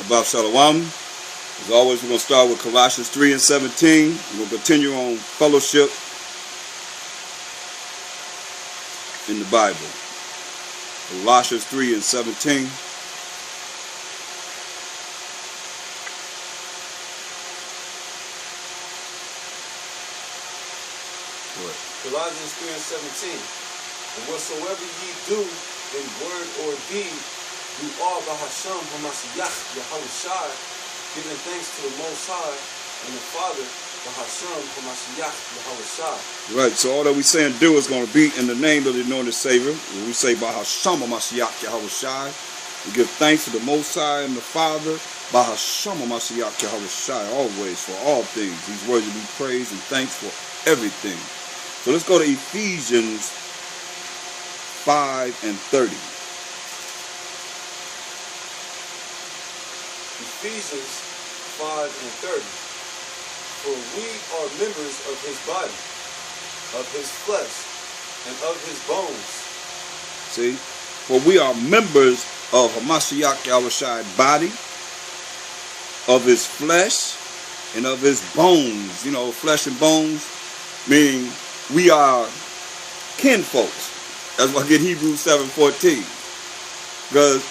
About Thaahwam. As always, we're going to start with Colossians 3 and 17. We're going to continue on fellowship in the Bible. Colossians 3 and 17. Colossians 3 and 17. And whatsoever ye do in word or deed, do all by Hashem HaMashiach Yahushai, giving thanks to the Most High and the Father by Hashem HaMashiach Yahushai. Right, so all that we say and do is going to be in the name of the anointed Savior. When we say by Hashem HaMashiach Yahushai, we give thanks to the Most High and the Father by Hashem HaMashiach Yahushai, always, for all things. He's worthy to be praised and thanks for everything. So let's go to Ephesians 5 and 30. Ephesians 5 and 30. For we are members of his body, of his flesh, and of his bones. See? For we are members of Hamashiach Yahushai body, of his flesh, and of his bones. You know, flesh and bones, meaning we are kinfolks. That's why I get Hebrews 7:14. Because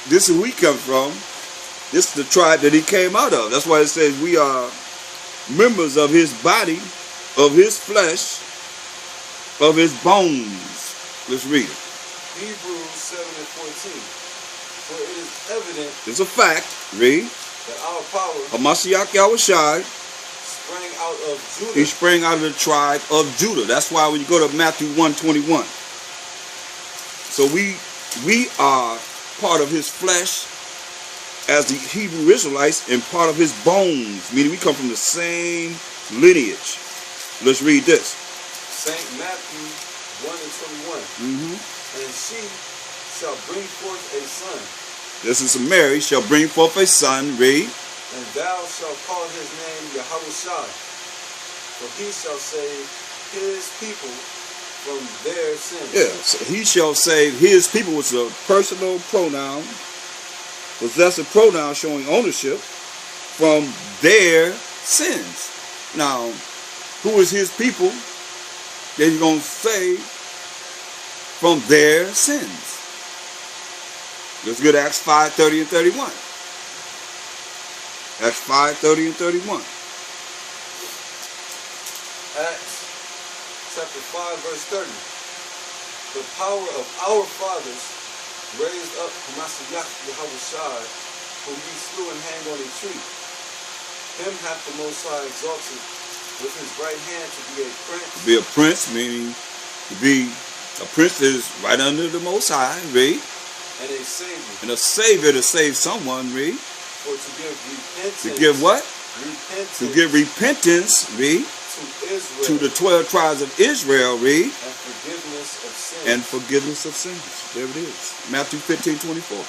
this is where we come from. This is the tribe that he came out of. That's why it says we are members of his body, of his flesh, of his bones. Let's read it. Hebrews 7 and 14. For it is evident. It's a fact. Read. That our power. Hamashiach Yahushai. Sprang out of Judah. He sprang out of the tribe of Judah. That's why when you go to Matthew 1:21. So we are part of his flesh as the Hebrew Israelites and part of his bones, meaning we come from the same lineage. Let's read this. St. Matthew 1 and 21. And she shall bring forth a son. This is Mary, shall bring forth a son. Read. And thou shalt call his name Yahushai, for he shall save his people from their sins. Yeah, so he shall save his people, which is a personal pronoun, possessive pronoun showing ownership, from their sins. Now, who is his people that he's going to save from their sins? Let's get Acts 5:30 and 31. Acts 5:30 and 31. Acts chapter 5 verse 30. The power of our fathers raised up Hamashiach Yahushai, whom he slew and hanged on a tree. Him hath the Most High exalted with his right hand to be a prince. To be a prince, meaning to be a prince is right under the Most High, read. And a savior. And a savior to save someone, read. Or to give repentance. To give what? Repentance. To give repentance, read. To Israel. To the 12 tribes of Israel, read. And forgiveness of sins. And forgiveness of sins. There it is. Matthew 15:24.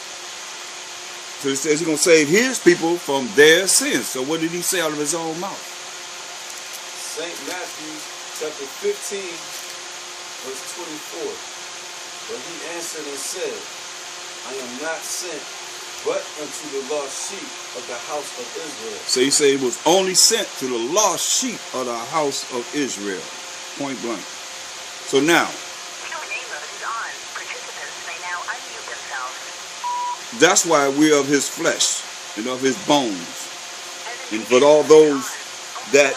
So it says he's going to save his people from their sins. So what did he say out of his own mouth? St. Matthew chapter 15 verse 24. But he answered and said, I am not sent but unto the lost sheep of the house of Israel. So he said he was only sent to the lost sheep of the house of Israel. Point blank. So now, that's why we're of his flesh and of his bones. And for all those that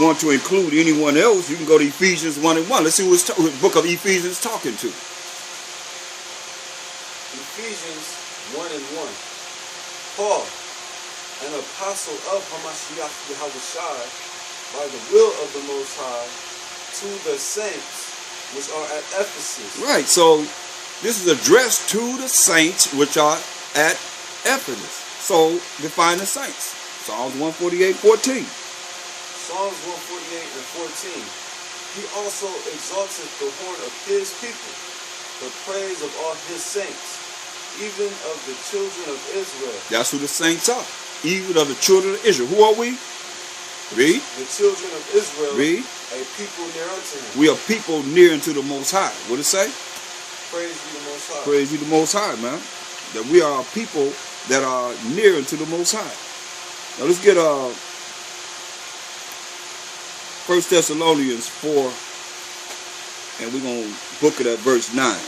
want to include anyone else, you can go to Ephesians 1 and 1. Let's see who the book of Ephesians talking to. Ephesians 1 and 1. Paul, an apostle of Hamashiach Yahushai, by the will of the Most High, to the saints which are at Ephesus. Right, so this is addressed to the saints which are at Ephesus. So define the saints. Psalms 148:14. Psalms 148 and 14. He also exalted the horn of his people, the praise of all his saints, even of the children of Israel. That's who the saints are. Even of the children of Israel. Who are we? Read. The children of Israel. Read. A people near unto him. We are people near unto the Most High. What it say? Praise you the Most High. Praise you the Most High, man. that we are a people that are near unto the Most High. Now let's get 1 Thessalonians 4, and we're going to book it at verse 9.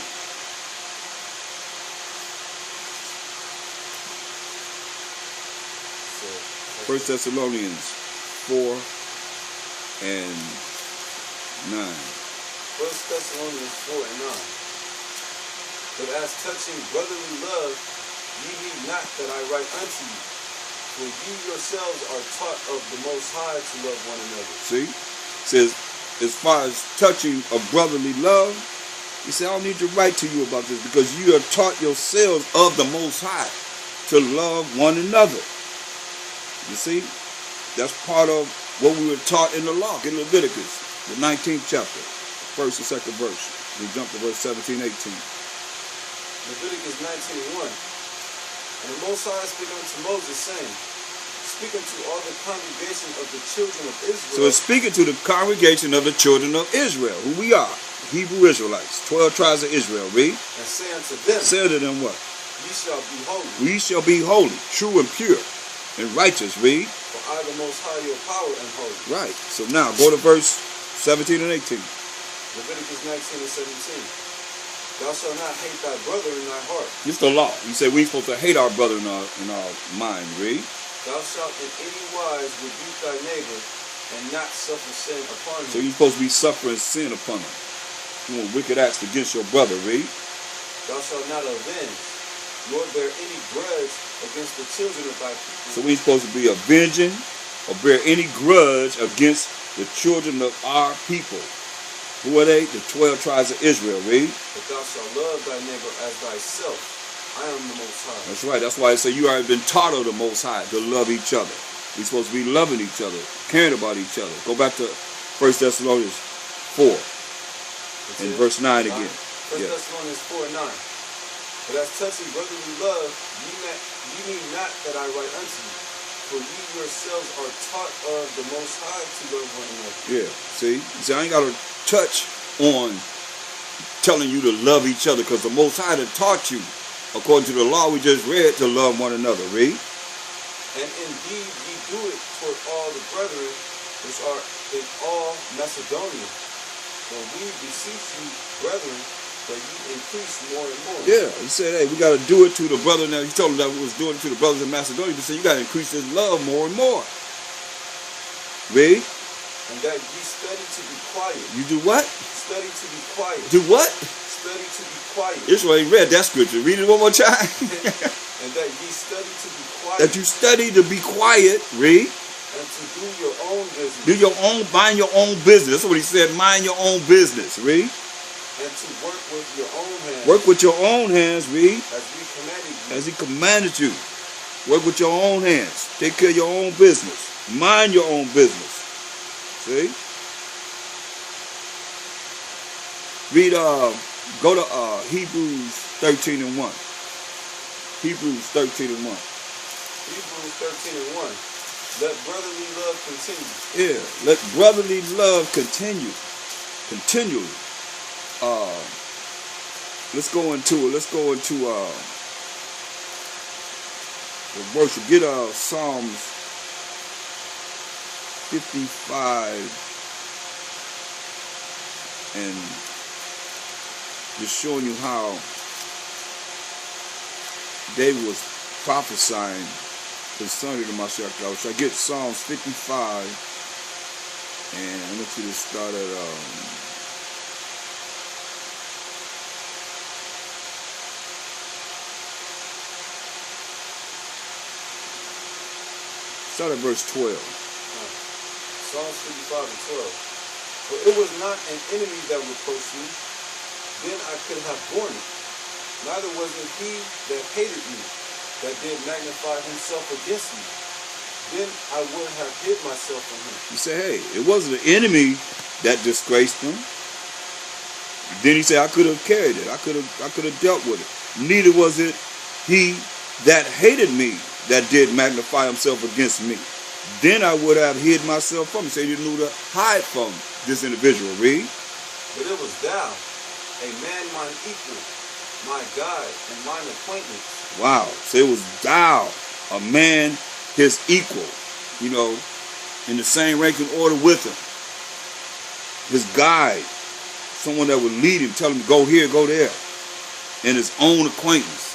1 Thessalonians 4 and 9. 1 Thessalonians 4 and 9. But as touching brotherly love, ye need not that I write unto you, for ye yourselves are taught of the Most High to love one another. See? It says, as far as touching of brotherly love, he said, I don't need to write to you about this because you are taught yourselves of the Most High to love one another. You see? That's part of what we were taught in the law, in Leviticus, the 19th chapter, first and second verse. We jump to verse 17, 18. Leviticus 19 and 1. And the Most High spake unto Moses, saying, Speak unto all the congregation of the children of Israel. So it's speaking to the congregation of the children of Israel, who we are, Hebrew Israelites, 12 tribes of Israel. Read. And say unto them, say unto them what? Ye shall be holy. We shall be holy, true and pure, and righteous. Read. For I, the Most High, your power, am holy. Right. So now go to verse 17 and 18. Leviticus 19 and 17. Thou shalt not hate thy brother in thy heart. It's the law. You say we're supposed to hate our brother in our mind. Read. Thou shalt in any wise rebuke thy neighbor, and not suffer sin upon him. So you're supposed to be suffering sin upon him. Doing wicked acts against your brother. Read. Thou shalt not avenge, nor bear any grudge against the children of thy people. So we're supposed to be avenging or bear any grudge against the children of our people. Who are they? The 12 tribes of Israel. Read. But thou shalt love thy neighbor as thyself. I am the Most High. That's right. That's why I say you already been taught of the Most High to love each other. We're supposed to be loving each other, caring about each other. Go back to 1 Thessalonians 4 and verse 9 again. 1 Thessalonians 4 and 9. But as touching brotherly love, ye need not that I write unto you, for ye yourselves are taught of the Most High to love one another. Yeah, see? I ain't got to touch on telling you to love each other because the Most High done taught you, according to the law we just read, to love one another. Read. And indeed ye do it toward all the brethren which are in all Macedonia. For we beseech you, brethren, that ye increase more and more. Yeah, he said, hey, we got to do it to the brother. Now, he told them that we was doing it to the brothers in Macedonia. He said, you got to increase this love more and more. Read. And that ye study to be quiet. You do what? Study to be quiet. Do what? Study to be quiet. Israel ain't read that scripture. Read it one more time. And that ye study to be quiet. That you study to be quiet. Read. And to do your own business. Do your own, mind your own business. That's what he said, mind your own business. Read. And to work with your own hands. Work with your own hands. Read. As we commanded you. As he commanded you. Work with your own hands. Take care of your own business. Mind your own business. See? Read, go to Hebrews 13 and 1. Hebrews 13 and 1. Hebrews 13 and 1. Let brotherly love continue. Yeah, let brotherly love continue. Continually. Let's go into it. Let's go into the worship. Get Psalms 55 and just showing you how they was prophesying concerning the Mashiach. So I get Psalms 55 and I want you to start at verse 12. Psalms 55 and 12. For it was not an enemy that reproached me, then I could have borne it. Neither was it he that hated me, that did magnify himself against me. Then I would have hid myself from him. He said, hey, it wasn't the enemy that disgraced him. Then he said, I could have carried it. I could have dealt with it. Neither was it he that hated me that did magnify himself against me. Then I would have hid myself from him. He said you knew to hide from this individual. Read. But it was thou, a man mine equal, my guide, and mine acquaintance. Wow. So it was thou, a man, his equal, you know, in the same rank and order with him. His guide, someone that would lead him, tell him to go here, go there. And his own acquaintance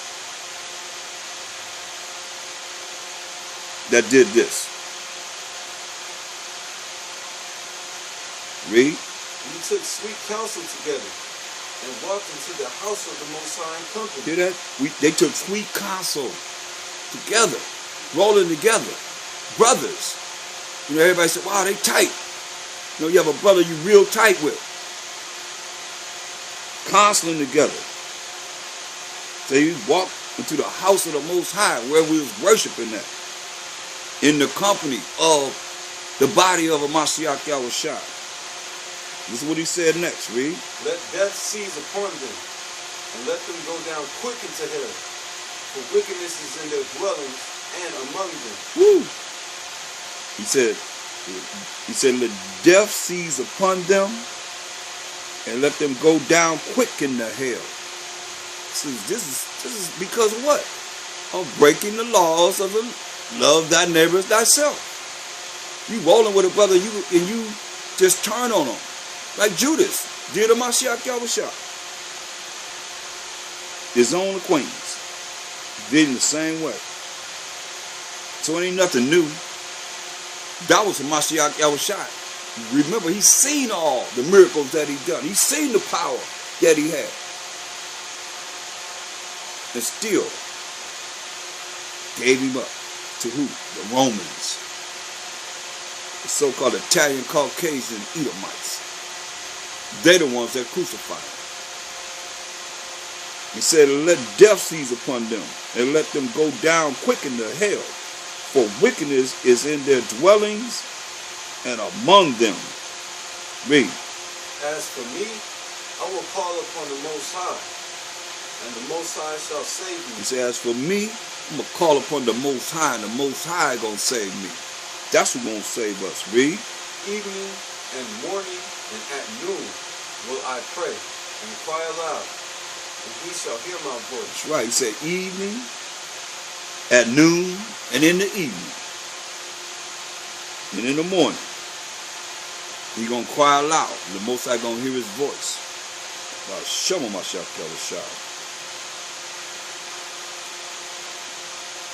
that did this. Read. We took sweet counsel together and walked into the house of the Most High in company. Hear that? They took sweet counsel together, rolling together. Brothers. You know, everybody said, wow, they tight. You know, you have a brother you real tight with. Counseling together. So you walked into the house of the Most High where we was worshiping at. In the company of the body of a Mashiach Yahushua. This is what he said next, read. Let death seize upon them, and let them go down quick into hell, for wickedness is in their dwellings and among them. Woo! He said, let death seize upon them, and let them go down quick into hell. This is because of what? Of breaking the laws of the love thy neighbor as thyself. You rolling with a brother, and you just turn on him. Like Judas did to Mashiach Yahushua. His own acquaintance did in the same way. So it ain't nothing new. That was from Mashiach Yahushua. Remember, he's seen all the miracles that he done. He's seen the power that he had. And still gave him up to who? The Romans. The so-called Italian Caucasian Edomites. They're the ones that crucified him. He said, let death seize upon them, and let them go down quick into hell, for wickedness is in their dwellings and among them. Read. As for me, I will call upon the Most High, and the Most High shall save me. He said, as for me, I'm going to call upon the Most High, and the Most High going to save me. That's who's going to save us. Read. Evening and morning and at noon will I pray and cry aloud, and he shall hear my voice. That's right. He said evening, at noon, and in the evening. And in the morning. He's going to cry aloud. And the Most High going to hear his voice.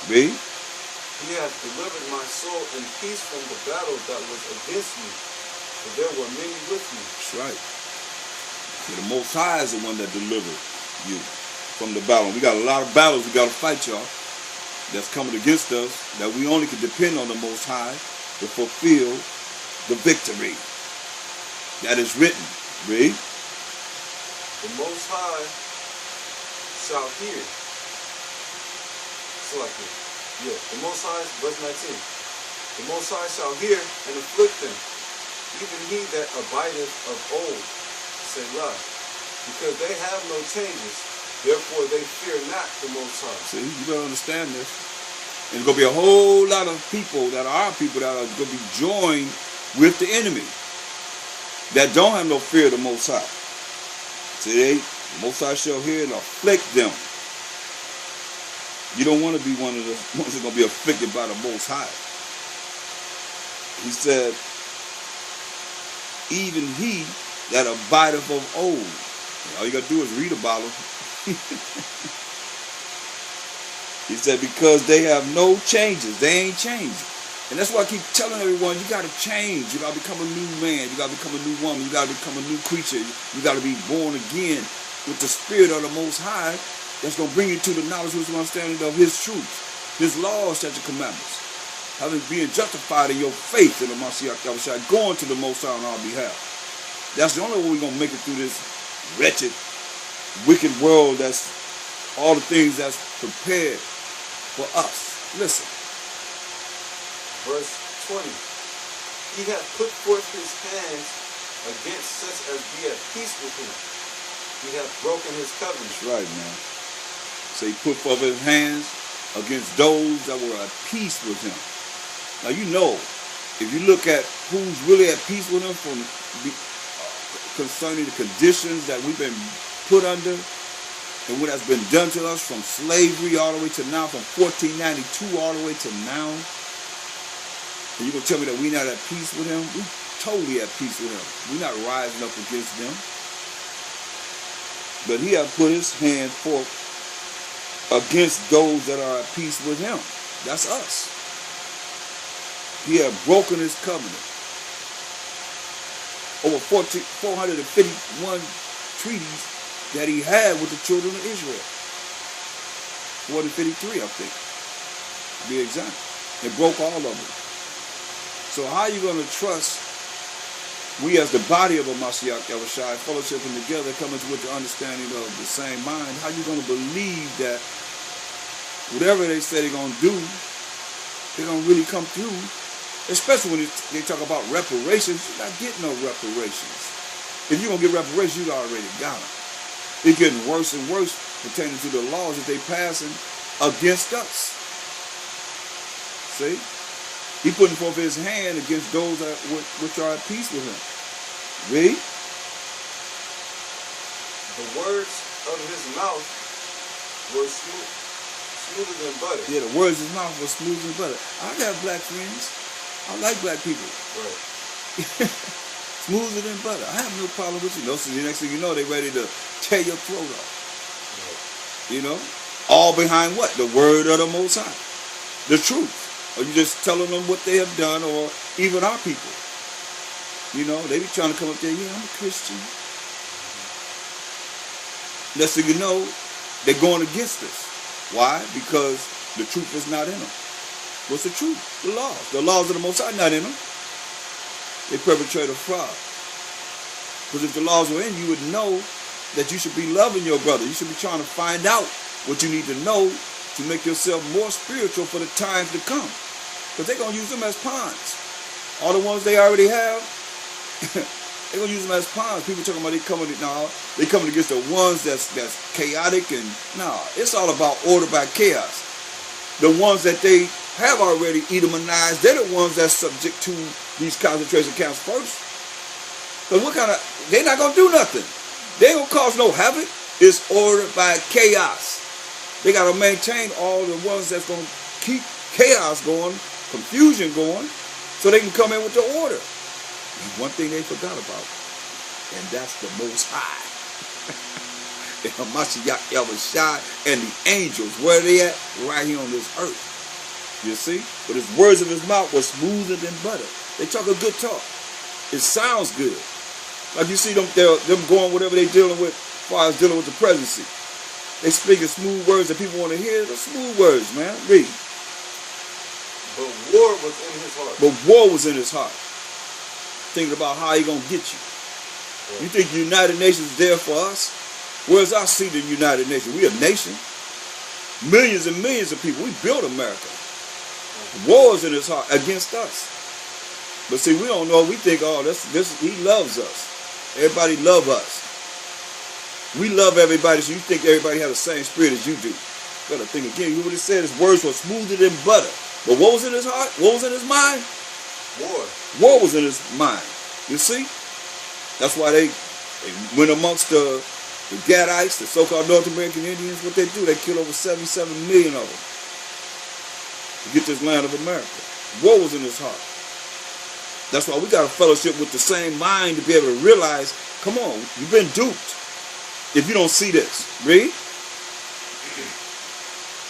Read. He hath delivered my soul in peace from the battle that was against me, for there were many with me. That's right. So the Most High is the one that delivered you from the battle. We got a lot of battles we got to fight, y'all, that's coming against us, that we only can depend on the Most High to fulfill the victory that is written. Read. The Most High shall hear. The Most High, verse 19. The Most High shall hear and afflict them, even he that abideth of old, Selah. Because they have no changes, therefore they fear not the Most High. See, you better understand this. And there's going to be a whole lot of people that are going to be joined with the enemy that don't have no fear of the Most High. See, the Most High shall hear and afflict them. You don't want to be one of the ones that are going to be afflicted by the Most High. He said, even he that abideth of old. All you got to do is read about him. He said, because they have no changes. They ain't changed. And that's why I keep telling everyone, you got to change. You got to become a new man. You got to become a new woman. You got to become a new creature. You got to be born again with the spirit of the Most High. That's going to bring you to the knowledge and understanding of his truth, his laws, statutes, and commandments. Having being justified in your faith in the Mashiach Yahushua, going to the Most High on our behalf. That's the only way we're going to make it through this wretched, wicked world that's all the things that's prepared for us. Listen. Verse 20. He hath put forth his hands against such as be at peace with him. He hath broken his covenant. That's right, man. So he put forth his hands against those that were at peace with him. Now you know, if you look at who's really at peace with him concerning the conditions that we've been put under, and what has been done to us from slavery all the way to now, from 1492 all the way to now. And you're going to tell me that we're not at peace with him? We're totally at peace with him. We're not rising up against them. But he has put his hand forth against those that are at peace with him. That's us. He had broken his covenant. Over 451 treaties that he had with the children of Israel. 453, I think, to be exact. He broke all of them. So how are you going to trust we as the body of a Mashiach Yahushua, fellowshipping together, coming to with the understanding of the same mind? How are you going to believe that whatever they say they're going to do, they're going to really come through? Especially when they talk about reparations. You're not getting no reparations. If you're going to get reparations, you already got them. It's getting worse and worse pertaining to the laws that they passing against us. See? He putting forth his hand against those which are at peace with him. Read. The words of his mouth were smoother than butter. Yeah, the words of his mouth were smoother than butter. I got black friends. I like black people. Right. Smoother than butter. I have no problem with you. So the next thing you know, they're ready to tear your throat off. Right. You know? All behind what? The word of the Most High. The truth. Or you just telling them what they have done, or even our people. You know, they be trying to come up there, yeah, I'm a Christian. Next thing you know, they're going against us. Why? Because the truth is not in them. What's the truth? The laws. The laws of the Most High not in them. They perpetrate a fraud. Because if the laws were in, you would know that you should be loving your brother. You should be trying to find out what you need to know to make yourself more spiritual for the times to come. Because they're going to use them as pawns. All the ones they already have, they're going to use them as pawns. People talking about they coming against the ones that's chaotic. And no, it's all about order by chaos. The ones that they have already Edomanized, they're the ones that's subject to these concentration camps first. Because they're not going to do nothing. They ain't going to cause no havoc. It's ordered by chaos. They got to maintain all the ones that's going to keep chaos going, confusion going, so they can come in with the order. And one thing they forgot about, and that's the Most High. The Hamashiach Yahushua and the angels, where are they at? Right here on this earth. You see? But his words of his mouth were smoother than butter. They talk a good talk. It sounds good. Like you see them going whatever they're dealing with as far as dealing with the presidency. They speaking smooth words that people want to hear. The smooth words, man. Read. But war was in his heart. But war was in his heart. Thinking about how he going to get you. Right. You think the United Nations is there for us? Where's our seat in the United Nations? We a nation. Millions and millions of people. We built America. War is in his heart against us. But see, we don't know. We think, oh, he loves us. Everybody love us. We love everybody, so you think everybody has the same spirit as you do. You gotta think again. You what it said, his words were smoother than butter. But what was in his heart? What was in his mind? War. War was in his mind. You see? That's why they went amongst the Gadites, the so-called North American Indians. What they do, they kill over 77 million of them to get this land of America. War was in his heart. That's why we got a fellowship with the same mind to be able to realize, come on, you've been duped. If you don't see this, read.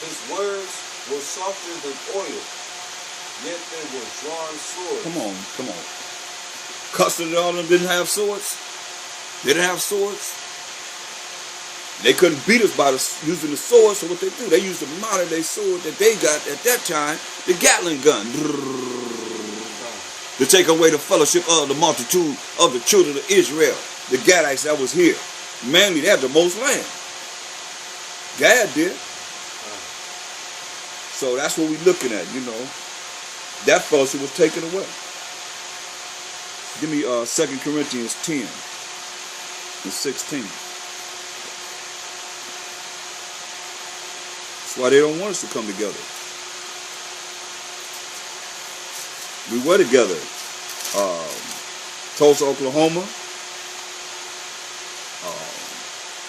His words were softer than oil, yet they were drawn swords. Come on. Custody and all of them didn't have swords. They didn't have swords. They couldn't beat us by using the sword, so what they do, they used the modern day sword that they got at that time, the Gatling gun, to take away the fellowship of the multitude of the children of Israel, the Gadites that was here. Mainly, they had the most land. Gad did. So that's what we're looking at, you know. That fellowship was taken away. Give me 2 Corinthians 10 and 16. That's why they don't want us to come together. We were together. Tulsa, Oklahoma.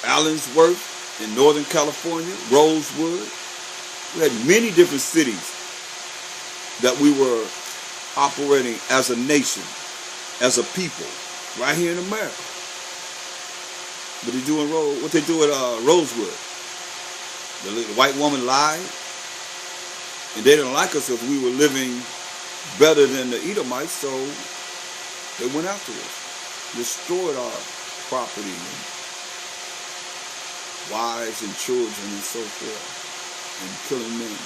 Allensworth, in Northern California, Rosewood. We had many different cities that we were operating as a nation, as a people, right here in America. What they do at Rosewood. The white woman lied, and they didn't like us if we were living better than the Edomites, so they went after us, destroyed our property, and wives and children and so forth, and killing men.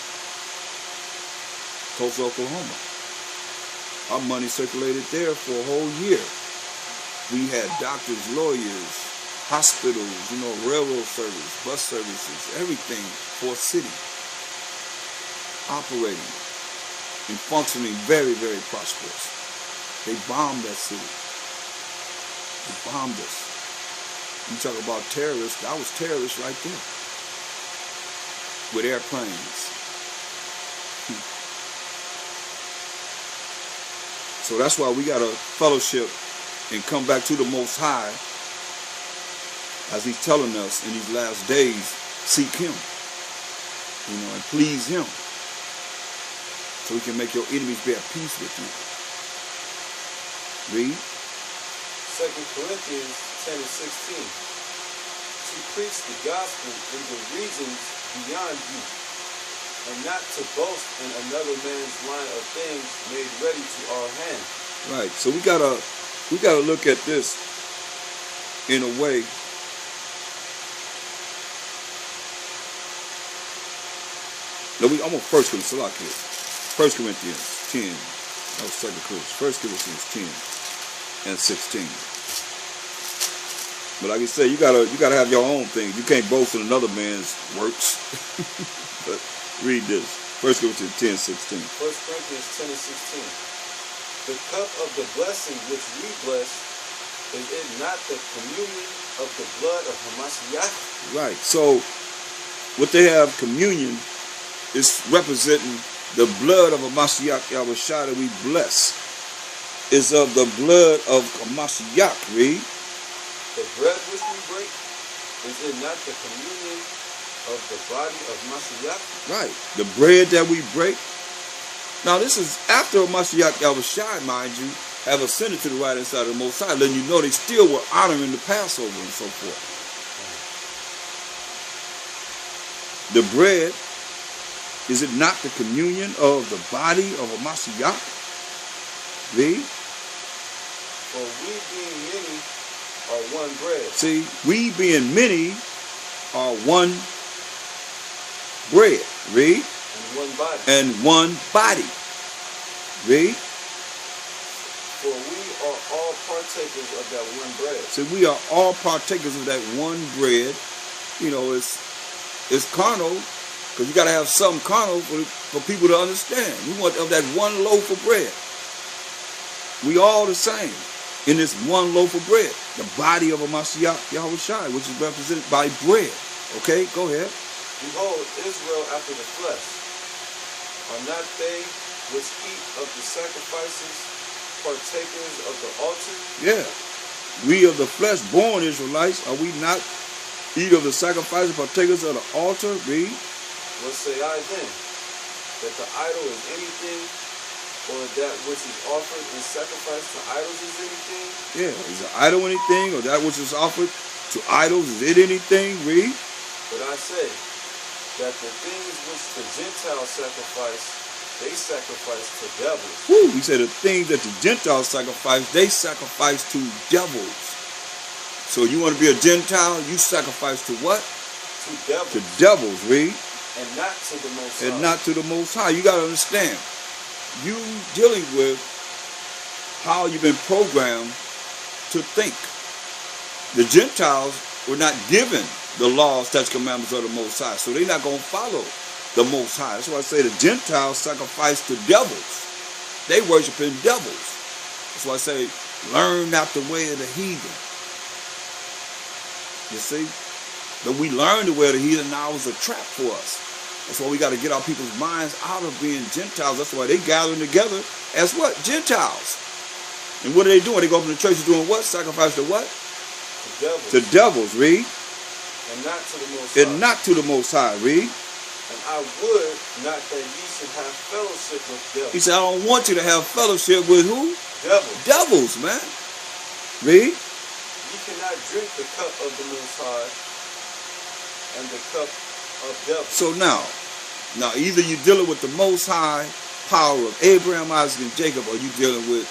Tulsa, Oklahoma. Our money circulated there for a whole year. We had doctors, lawyers, hospitals, railroad service, bus services, everything for a city. Operating and functioning very, very prosperous. They bombed that city. They bombed us. You talk about terrorists, that was terrorists right there. With airplanes. So that's why we got to fellowship and come back to the Most High, as He's telling us in these last days, seek Him, and please Him, so He can make your enemies bear peace with you. Read. 2 Corinthians 10 and 16. To preach the gospel in the regions beyond you, and not to boast in another man's line of things made ready to our hand. Right. So we gotta look at this in a way. No, I'm on 1 Corinthians 10. That was 2 Corinthians. 1 Corinthians 10 and 16. But like I said, you gotta have your own thing. You can't boast in another man's works. But read this. 1 Corinthians 10, 16. 1 Corinthians 10 and 16. The cup of the blessing which we bless, is it not the communion of the blood of Hamashiach? Right. So what they have communion is representing the blood of Hamashiach Yahushua that we bless. Is of the blood of Hamashiach. Read. The bread which we break, is it not the communion of the body of Mashiach? Right. The bread that we break. Now this is after Mashiach Yahushua, mind you, have ascended to the right hand side of the Most High, letting you know they still were honoring the Passover and so forth. The bread, is it not the communion of the body of a Mashiach? Read. For we being many are one bread. See, we being many are one bread. Read. And one body. And one body. Read. For we are all partakers of that one bread. See, we are all partakers of that one bread. It's carnal, because you got to have something carnal for people to understand. We want of that one loaf of bread. We all the same in this one loaf of bread. The body of a Mashiach Yahushua, which is represented by bread. Okay, go ahead. Behold, Israel after the flesh. Are not they which eat of the sacrifices partakers of the altar? Yeah. We of the flesh born Israelites, are we not eat of the sacrifices partakers of the altar? Read. What say I then? That the idol is anything, or that which is offered in sacrifice to idols is anything? Yeah. Is the idol anything, or that which is offered to idols, is it anything? Read. But I say that the things which the Gentiles sacrifice, they sacrifice to devils. Woo! He said the things that the Gentiles sacrifice, they sacrifice to devils. So you want to be a Gentile, you sacrifice to what? To devils. To devils, read. And not to the Most High. And not to the Most High. You got to understand, you dealing with how you've been programmed to think. The Gentiles were not given the laws, statutes, commandments of the Most High, so they're not going to follow the Most High. That's why I say the Gentiles sacrifice to devils. They worship in devils. That's why I say, learn not the way of the heathen. You see? But we learned the way of the heathen, now it's a trap for us. That's why we got to get our people's minds out of being Gentiles. That's why they gathering together as what? Gentiles. And what are they doing? They go up in the churches doing what? Sacrifice to what? To devils. To devils, read. And not to the Most High. And not to the Most High. Read. And I would not that ye should have fellowship with devils. He said, I don't want you to have fellowship with who? Devils. Devils, man. Read. Ye cannot drink the cup of the Most High and the cup of devils. So now either you're dealing with the Most High power of Abraham, Isaac, and Jacob, or you dealing with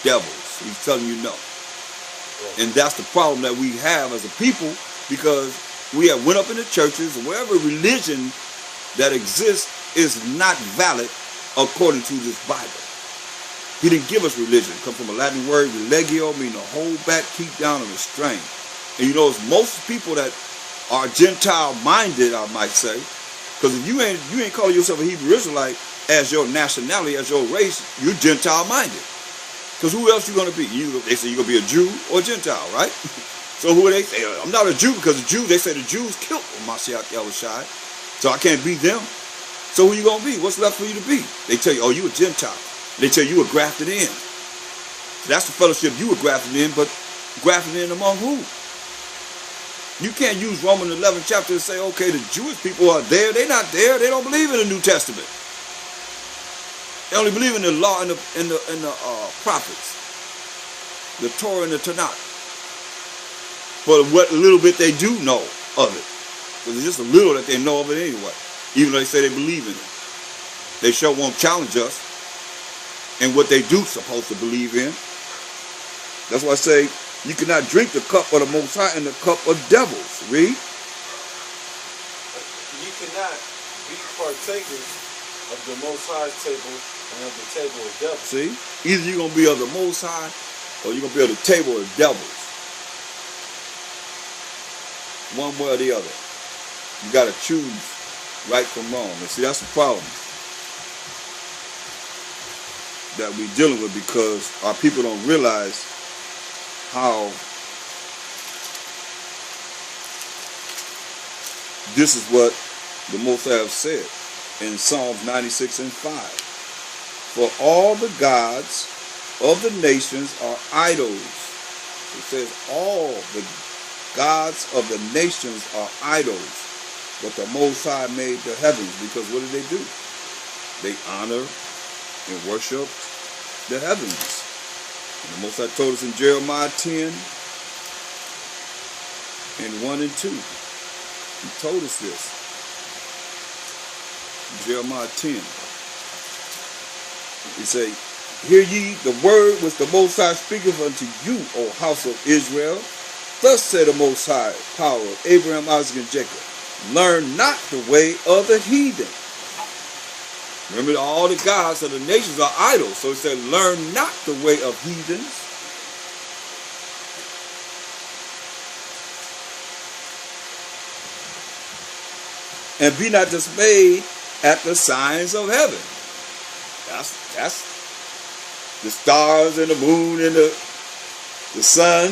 devils. He's telling you no. Right. And that's the problem that we have as a people, because we have went up in the churches, and wherever religion that exists is not valid according to this Bible. He didn't give us religion. It comes from a Latin word, religio, meaning to hold back, keep down, and restrain. And you know, it's most people that are Gentile-minded, I might say, because if you ain't calling yourself a Hebrew Israelite as your nationality, as your race, you're Gentile-minded. Because who else you going to be? They say you're going to be a Jew or a Gentile, right? So who are they? Say, I'm not a Jew, because they say the Jews killed Mashiach Yahushua, so I can't be them. So who you going to be? What's left for you to be? They tell you, oh, you a Gentile. They tell you were grafted in. So that's the fellowship you were grafted in, but grafted in among who? You can't use Romans 11 chapter to say, okay, the Jewish people are there. They're not there. They don't believe in the New Testament. They only believe in the law and the prophets, the Torah and the Tanakh. For what little bit they do know of it, because it's just a little that they know of it anyway. Even though they say they believe in it, they sure won't challenge us in what they do supposed to believe in. That's why I say you cannot drink the cup of the Most High and the cup of devils. Read. You cannot be partakers of the Most High's table and of the table of devils. See? Either you're going to be of the Most High or you're going to be of the table of devils. One way or the other. You got to choose right from wrong. And see, that's the problem that we're dealing with, because our people don't realize how this is what the Most High have said in Psalms 96 and 5. For all the gods of the nations are idols. It says all the gods of the nations are idols, but the Most High made the heavens. Because what did they do? They honor and worship the heavens. And the Most High told us in Jeremiah 10 and 1 and 2. He told us this. Jeremiah 10. He say, hear ye the word which the Most High speaketh unto you, O house of Israel. Thus said the Most High, power of Abraham, Isaac, and Jacob. Learn not the way of the heathen. Remember, all the gods of the nations are idols. So it said, learn not the way of heathens. And be not dismayed at the signs of heaven. That's the stars and the moon and the sun.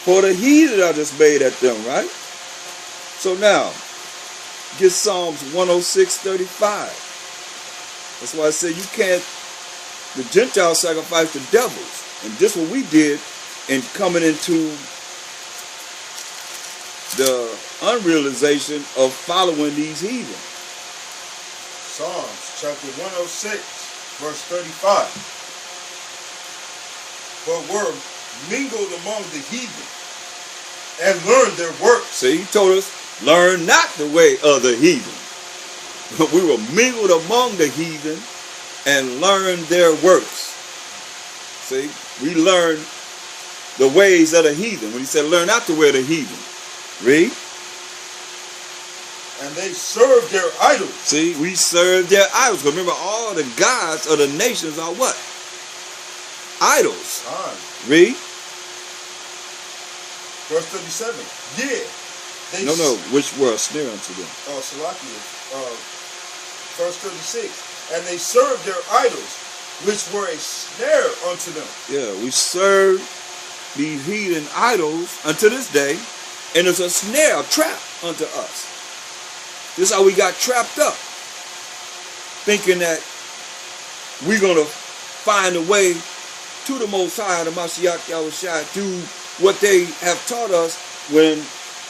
For the heathen are dismayed at them, right? So now, get Psalms 106:35. That's why I say you can't, the Gentiles sacrifice the devils. And this what we did in coming into the unrealization of following these heathen. Psalms chapter 106, verse 35. But were mingled among the heathen and learned their works. See, he told us, learn not the way of the heathen. We were mingled among the heathen and learned their works. See, we learned the ways of the heathen. When he said, learn not the way of the heathen. Read. And they served their idols. See, we serve their idols. Remember, all the gods of the nations are what? Idols. Read. Verse 37. Yeah. No, which were a snare unto them. Salakia. Verse 36. And they served their idols, which were a snare unto them. Yeah, we serve these heathen idols unto this day, and it's a snare, a trap unto us. This is how we got trapped up, thinking that we're going to find a way to the Most High, the Mashiach Yahushua, through what they have taught us, when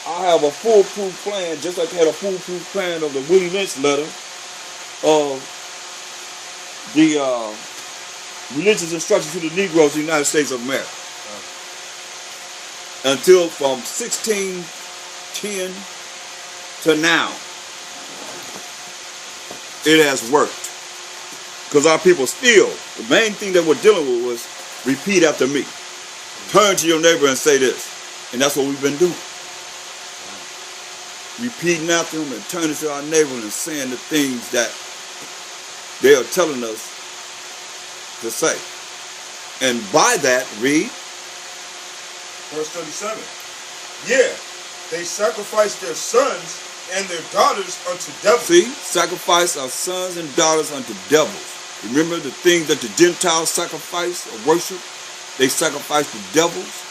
I have a foolproof plan, just like I had a foolproof plan of the Willie Lynch letter of the religious instruction to the Negroes of the United States of America. Until from 1610 to now, it has worked. Because our people still, the main thing that we're dealing with was repeat after me. Turn to your neighbor and say this. And that's what we've been doing. Repeating after them and turning to our neighbor and saying the things that they are telling us to say. And by that, read. Verse 37. Yeah, they sacrificed their sons and their daughters unto devils. See, sacrifice our sons and daughters unto devils. Remember the things that the Gentiles sacrifice or worship? They sacrifice to devils.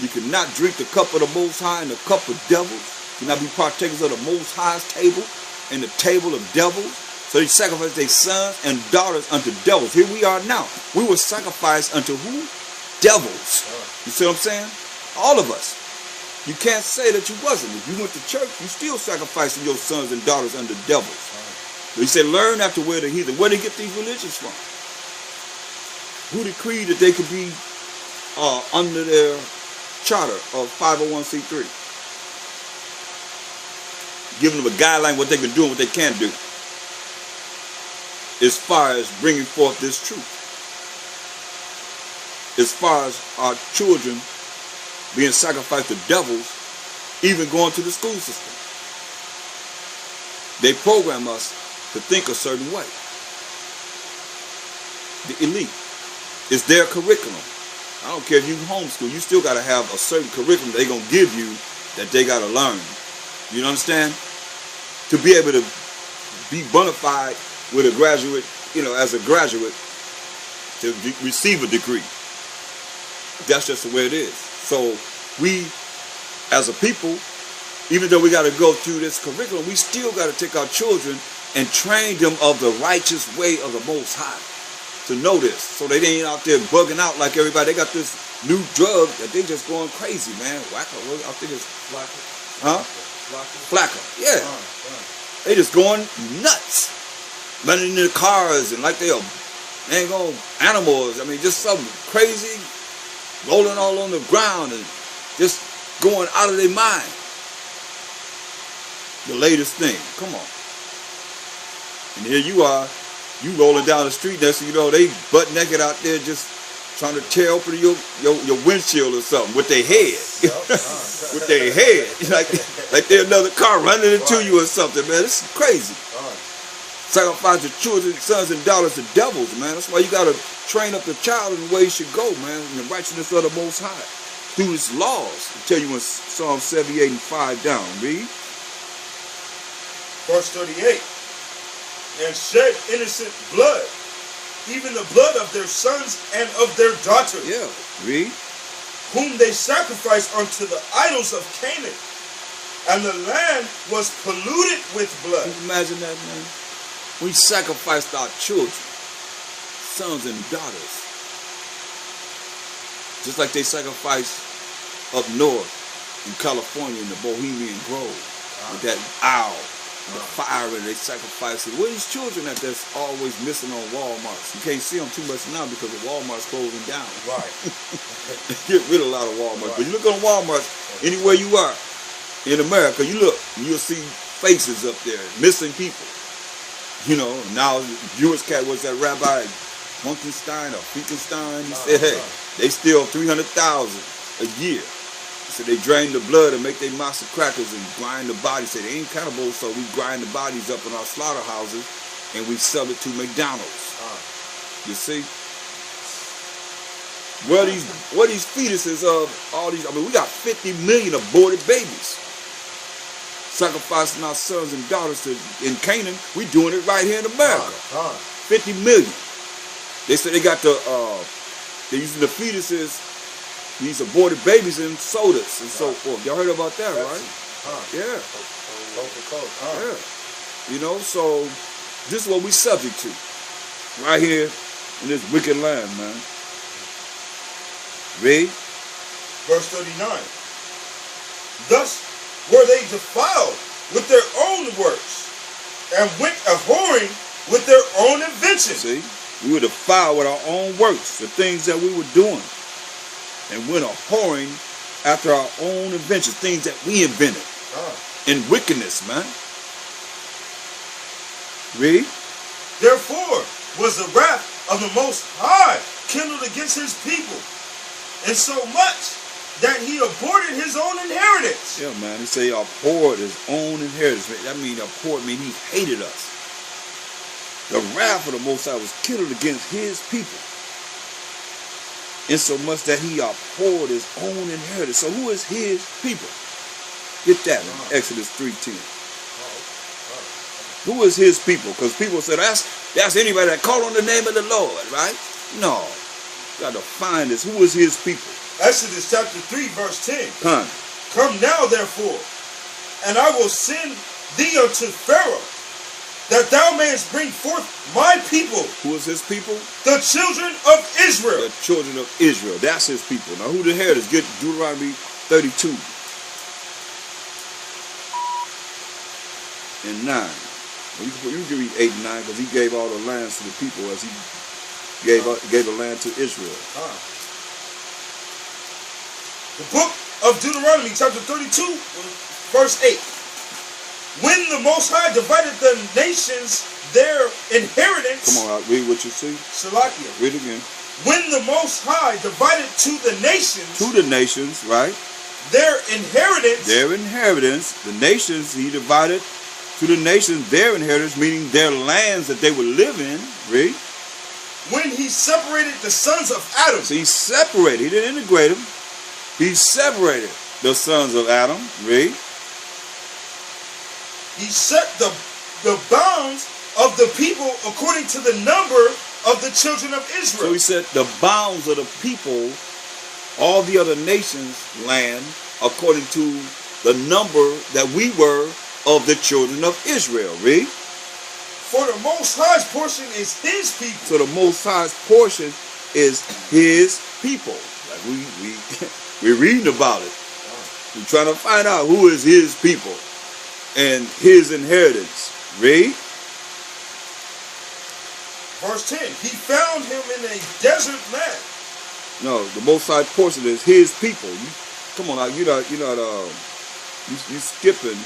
You cannot drink the cup of the Most High and the cup of devils. You cannot be partakers of the Most High's table and the table of devils. So they sacrifice their sons and daughters unto devils. Here we are now. We were sacrificed unto who? Devils. You see what I'm saying? All of us. You can't say that you wasn't. If you went to church, you still sacrificing your sons and daughters unto devils. So he said, learn after where the heathen. Where they get these religions from? Who decreed that they could be under their charter of 501c3? Giving them a guideline what they can do and what they can't do. As far as bringing forth this truth. As far as our children being sacrificed to devils, even going to the school system. They program us to think a certain way. The elite. It's their curriculum. I don't care if you homeschool, you still got to have a certain curriculum they're going to give you that they got to learn. You understand? To be able to be bona fide with a graduate, as a graduate, to receive a degree. That's just the way it is. So we, as a people, even though we got to go through this curriculum, we still got to take our children and train them of the righteous way of the Most High to know this. So they ain't out there bugging out like everybody. They got this new drug that they just going crazy, man. Wacko, I think it's Flacker. Huh? Flacker. Yeah. They just going nuts. Running in the cars and like they ain't going animals. I mean, just something crazy. Rolling all on the ground and just going out of their mind. The latest thing. Come on. And here you are, you rolling down the street, next thing you know, they butt naked out there just trying to tear open your windshield or something with their head. With their head. Like they're another car running into you or something, man. This is crazy. Sacrifice your children, sons and daughters to devils, man. That's why you got to train up the child in the way he should go, man, in the righteousness of the Most High. Through his laws. I tell you in Psalm 78 and 5 down. Read. Verse 38. And shed innocent blood, even the blood of their sons and of their daughters. Yeah, read. Whom they sacrificed unto the idols of Canaan. And the land was polluted with blood. Can you imagine that, man? We sacrificed our children, sons and daughters. Just like they sacrificed up north in California in the Bohemian Grove. With that owl, the fire, and they sacrificed it. Where these children that's always missing on Walmarts? You can't see them too much now because the Walmart's closing down. Right. Get rid of a lot of Walmarts. Right. But you look on Walmart, anywhere you are in America, you look, you'll see faces up there, missing people. Now Jewish cat was that Rabbi Munkenstein or Finkenstein. He said, hey, they steal 300,000 a year. So they drain the blood and make their masa crackers and grind the bodies. Say they ain't cannibals, so we grind the bodies up in our slaughterhouses and we sell it to McDonald's. You see? Where these fetuses of all these? I mean, we got 50 million aborted babies. Sacrificing our sons and daughters in Canaan. We doing it right here in America. 50 million. They said they got they're using the fetuses, these aborted babies in sodas and so forth. Y'all heard about that, right? Yeah. Yeah. So this is what we subject to. Right here in this wicked land, man. Read. Verse 39. Thus were they defiled with their own works, and went a-whoring with their own inventions. See, we were defiled with our own works, the things that we were doing, and went a-whoring after our own inventions, things that we invented in wickedness, man. Read. Therefore was the wrath of the Most High kindled against his people, and so much that he aborted his own inheritance. Yeah, man. He say he abhorred his own inheritance. That means abhorred means he hated us. The wrath of the Most High was kindled against his people, insomuch that he abhorred his own inheritance. So who is his people? Get that in Exodus 3:10. Who is his people? Because people say that's anybody that call on the name of the Lord, right? No. You got to find this. Who is his people? Exodus chapter 3, verse 10. Come. Come now, therefore, and I will send thee unto Pharaoh, that thou mayest bring forth my people. Who is his people? The children of Israel. The children of Israel. That's his people. Now who the hell is? Get Deuteronomy 32 and 9. You can read 8 and 9 because he gave all the lands to the people as he gave the land to Israel. The book of Deuteronomy chapter 32 verse 8. When the Most High divided the nations their inheritance. Come on, read what you see. Salakia. Read again. When the Most High divided to the nations. To the nations, right? Their inheritance. Their inheritance. The nations he divided to the nations their inheritance, meaning their lands that they would live in. Read. When he separated the sons of Adam. So he separated. He didn't integrate them. He separated the sons of Adam. Read. He set the bounds of the people according to the number of the children of Israel. So he set the bounds of the people, all the other nations' land, according to the number that we were of the children of Israel. Read. For the Most High's portion is his people. So the Most High's portion is his people. Like we're reading about it. We're trying to find out who is his people and his inheritance. Read. Verse 10. He found him in a desert land. No, the Most High portion is his people. Come on now, you skipping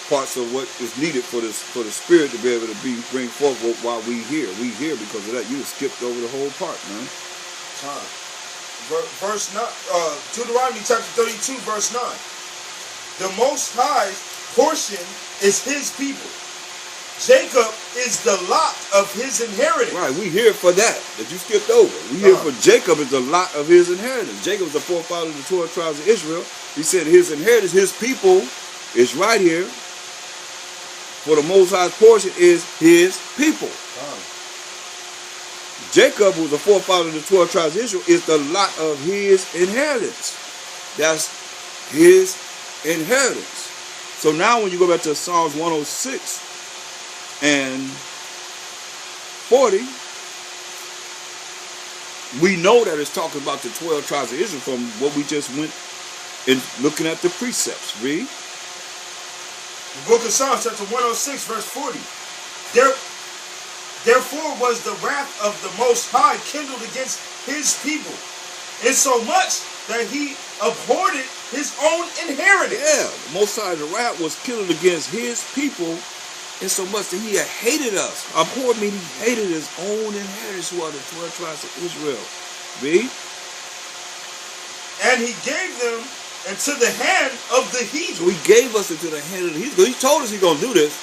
parts of what is needed for the spirit to be able to bring forth while we here. We here because of that. You just skipped over the whole part, man. Verse 9, Deuteronomy chapter 32, verse 9. The Most High's portion is his people. Jacob is the lot of his inheritance. Right, we here for that you skipped over. We here for Jacob is the lot of his inheritance. Jacob is the forefather of the 12 tribes of Israel. He said his inheritance, his people, is right here. For the Most High's portion is his people. Jacob, who was the forefather of the 12 tribes of Israel, is the lot of his inheritance. That's his inheritance. So now when you go back to Psalms 106 and 40, we know that it's talking about the 12 tribes of Israel from what we just went in looking at the precepts. Read. The book of Psalms, chapter 106, verse 40. Therefore was the wrath of the Most High kindled against his people, insomuch that he abhorred his own inheritance. Yeah, the Most High's wrath was kindled against his people, insomuch that he had hated us. Abhorred meaning he hated his own inheritance, who are the 12 tribes of Israel. Read. And he gave them into the hand of the heathen. So he gave us into the hand of the heathen. He told us he's going to do this.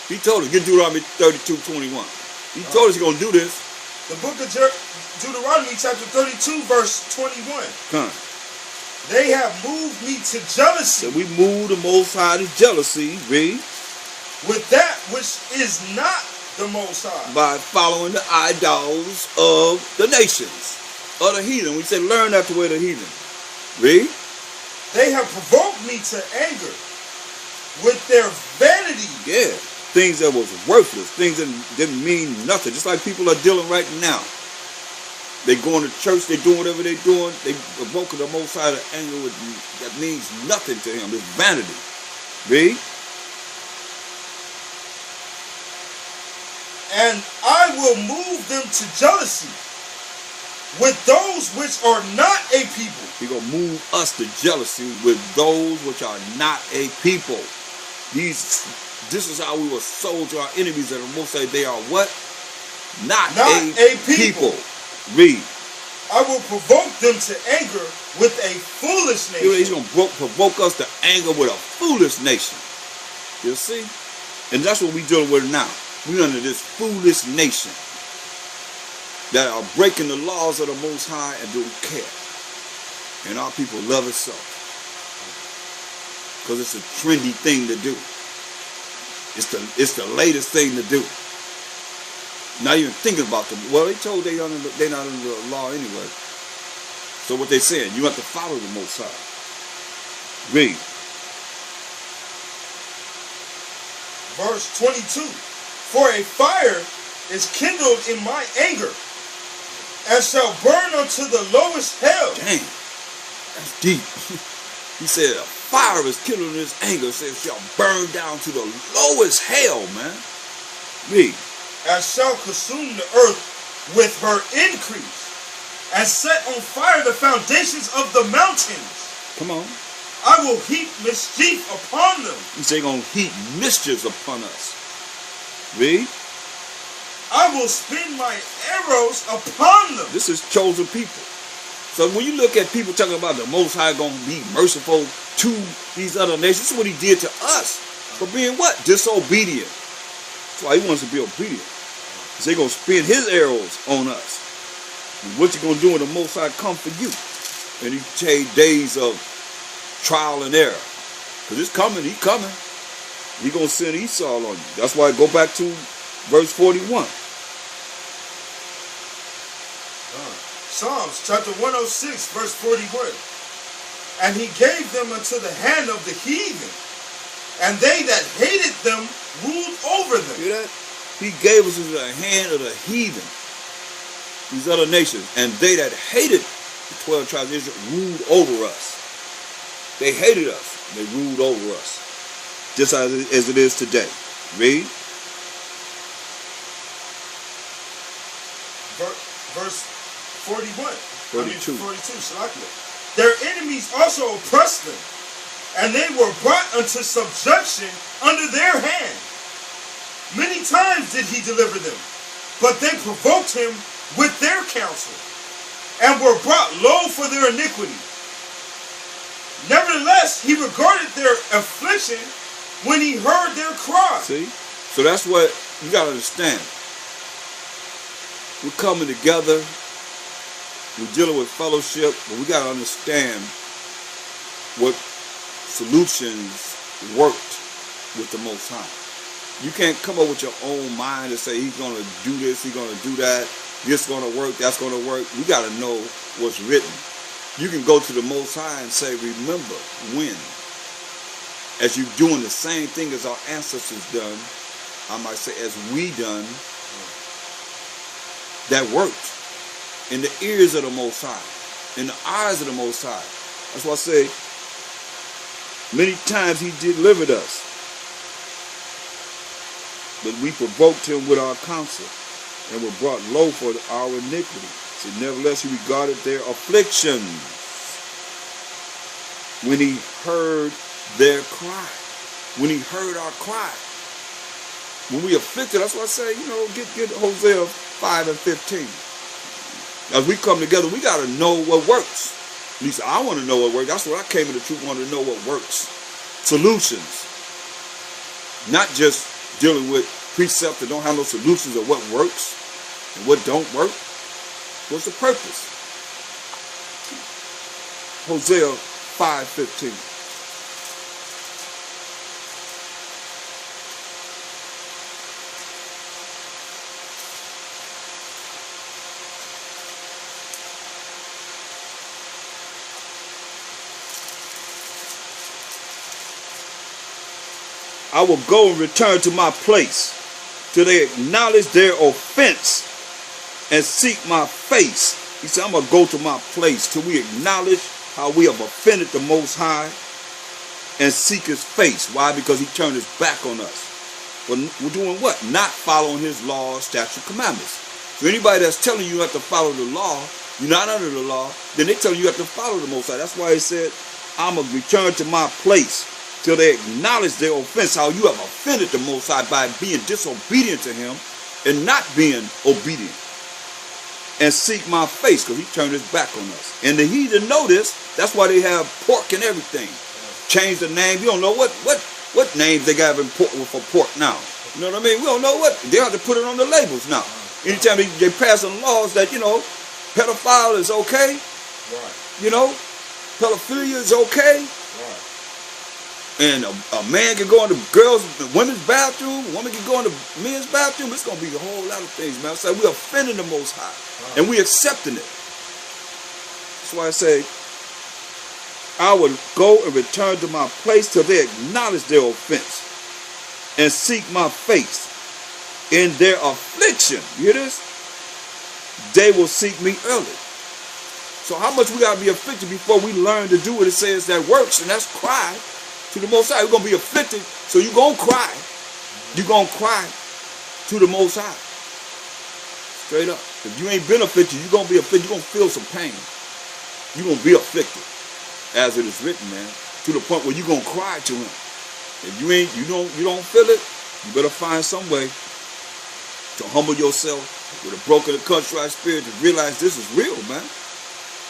He told us, get Deuteronomy 32:21. He told us he's going to do this. The book of Deuteronomy chapter 32 verse 21. Come. They have moved me to jealousy. So we moved the Most High to jealousy. Read. With that which is not the Most High. By following the idols of the nations, of the heathen. We said learn after the way of the heathen. Read. They have provoked me to anger with their vanity. Yeah, things that was worthless, things that didn't mean nothing, just like people are dealing right now. They going to church, they doing whatever they doing, they provoking the Most High to anger with that means nothing to him. It's vanity. Read. And I will move them to jealousy with those which are not a people. He gonna move us to jealousy with those which are not a people. This is how we were sold to our enemies, and the Most High, they are what? Not a people. Read. I will provoke them to anger with a foolish nation. He's going to provoke us to anger with a foolish nation. You see? And that's what we're dealing with now. We're under this foolish nation that are breaking the laws of the Most High and don't care. And our people love it so. Because it's a trendy thing to do. It's the latest thing to do. Not even thinking about them. Well, they told they're not under the law anyway. So what they saying? You have to follow the Most High. Read. Verse 22. For a fire is kindled in my anger, and shall burn unto the lowest hell. Dang, that's deep. He said a fire is kindled in his anger, said shall burn down to the lowest hell, man. Read. And shall consume the earth with her increase, and set on fire the foundations of the mountains. Come on. I will heap mischief upon them. He said going to heap mischiefs upon us. Read. I will spin my arrows upon them. This is chosen people. So when you look at people talking about the Most High going to be merciful to these other nations, this is what he did to us for being what? Disobedient. That's why he wants to be obedient. Because they're going to spin his arrows on us. And what you going to do when the Most High come for you? And he take days of trial and error. Because it's coming, he's coming. He's going to send Esau on you. That's why I go back to verse 41. Psalms chapter 106 verse 41. And he gave them unto the hand of the heathen, and they that hated them ruled over them. Hear that? He gave us into the hand of the heathen, these other nations, and they that hated the 12 tribes of Israel ruled over us. They hated us. They ruled over us. Just as it is today. Read. Verse 41. 42. 42. Shalakia. Their enemies also oppressed them, and they were brought unto subjection under their hand. Many times did he deliver them, but they provoked him with their counsel, and were brought low for their iniquity. Nevertheless, he regarded their affliction when he heard their cry. See? So that's what you got to understand. We're coming together. We're dealing with fellowship, but we got to understand what solutions worked with the Most High. You can't come up with your own mind and say he's going to do this, he's going to do that, this is going to work, that's going to work. We got to know what's written. You can go to the Most High and say, remember when, as you doing the same thing as our ancestors done, I might say as we done, that worked in the ears of the Most High, in the eyes of the Most High. That's why I say many times he delivered us, but we provoked him with our counsel and were brought low for our iniquity. So nevertheless he regarded their afflictions when he heard their cry. When he heard our cry. When we afflicted, that's why I say, get Hosea 5 and 15. As we come together, we got to know what works. At least I want to know what works. That's what I came in the truth, want to know what works. Solutions. Not just dealing with precepts that don't have no solutions of what works and what don't work. What's the purpose? Hosea 5:15. I will go and return to my place till they acknowledge their offense and seek my face. He said, I'm going to go to my place till we acknowledge how we have offended the Most High and seek his face. Why? Because he turned his back on us. But we're doing what? Not following his laws, statutes, commandments. So anybody that's telling you have to follow the law, you're not under the law, then they tell you have to follow the Most High. That's why he said, I'm going to return to my place till they acknowledge their offense, how you have offended the Most High by being disobedient to him and not being obedient. And seek my face, because he turned his back on us. And the heathen know this. That's why they have pork and everything. Change the name. You don't know what names they got for pork now. You know what I mean? We don't know what. They have to put it on the labels now. Anytime they pass on laws that, pedophile is okay. Right. Pedophilia is okay. Right. And a man can go in the women's bathroom, a woman can go in the men's bathroom. It's going to be a whole lot of things, man. So we're offending the Most High. Right. And we're accepting it. That's why I say, I will go and return to my place till they acknowledge their offense and seek my face. In their affliction, you hear this? They will seek me early. So how much we got to be afflicted before we learn to do what it says that works, and that's cry to the Most High. We're going to be afflicted, so you're going to cry. You're going to cry to the Most High. Straight up. If you ain't been afflicted, you're going to be afflicted. You're going to feel some pain. You're going to be afflicted. As it is written, man, to the point where you're gonna cry to him. If you don't feel it, you better find some way to humble yourself with a broken and contrite spirit to realize this is real, man.